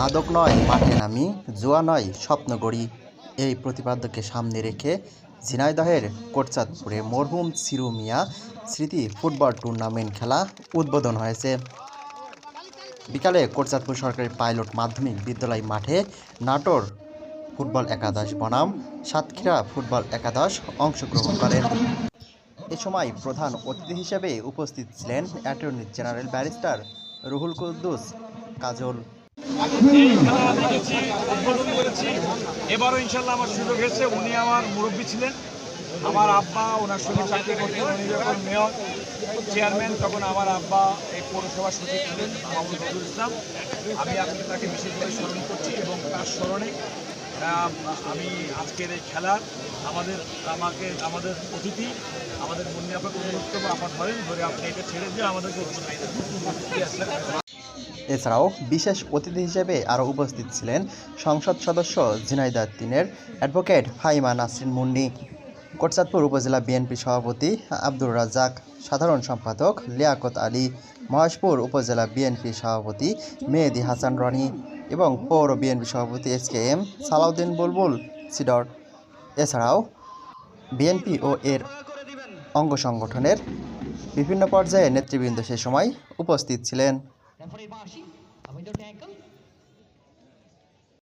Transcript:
মাদক নয় মাঠে নামি, জুয়া নয় স্বপ্ন গড়ি, এই প্রতিপাদ্যকে সামনে রেখে ঝিনাইদহের কোটচাঁদপুরে মরহুম সিরু মিয়া স্মৃতি ফুটবল টুর্নামেন্ট খেলা উদ্বোধন হয়েছে। বিকালে কোটচাঁদপুর সরকারি পাইলট মাধ্যমিক বিদ্যালয় মাঠে নাটোর ফুটবল একাদশ বনাম সাতক্ষীরা ফুটবল একাদশ অংশগ্রহণ করেন। এ সময় প্রধান অতিথি হিসেবে উপস্থিত ছিলেন attorney general barrister Ruhul Quddus Kajal. এই খেলা দেখেছি, উদ্বোধন করেছি। এবারও ইনশাল্লাহ আমার সুযোগ হয়েছে। উনি আমার মুরব্বী ছিলেন, আমার আব্বা ওনার সঙ্গে চাকরি করতেন। উনি যখন মেয়র চেয়ারম্যান, তখন আমার আব্বা এই পৌরসভা সচিব ছিলেন মাহমুদ নজরুল ইসলাম। আমি আজকে তাকে বিশেষভাবে স্মরণ করছি এবং তার স্মরণে আমি আজকের এই খেলার আমাদের অতিথি, আমাদের মুন্নি আপাকে অনুরোধ করবো, আপনার ধরে আপনি এটা ছেড়ে দিয়ে আমাদেরকে এছাড়াও বিশেষ অতিথি হিসেবে আরও উপস্থিত ছিলেন সংসদ সদস্য ঝিনাইদহ ৩-এর অ্যাডভোকেট ফাহিমা নাসরিন মুন্নি, কোটচাঁদপুর উপজেলা বিএনপি সভাপতি আব্দুর রাজ্জাক, সাধারণ সম্পাদক লিয়াকত আলী, মহেশপুর উপজেলা বিএনপি সভাপতি মেহেদি হাসান রনি এবং পৌর বিএনপি সভাপতি SKM সালাউদ্দিন বুলবুল সিডর। এছাড়াও বিএনপি ও এর অঙ্গ সংগঠনের বিভিন্ন পর্যায়ে নেতৃবৃন্দ সে সময় উপস্থিত ছিলেন।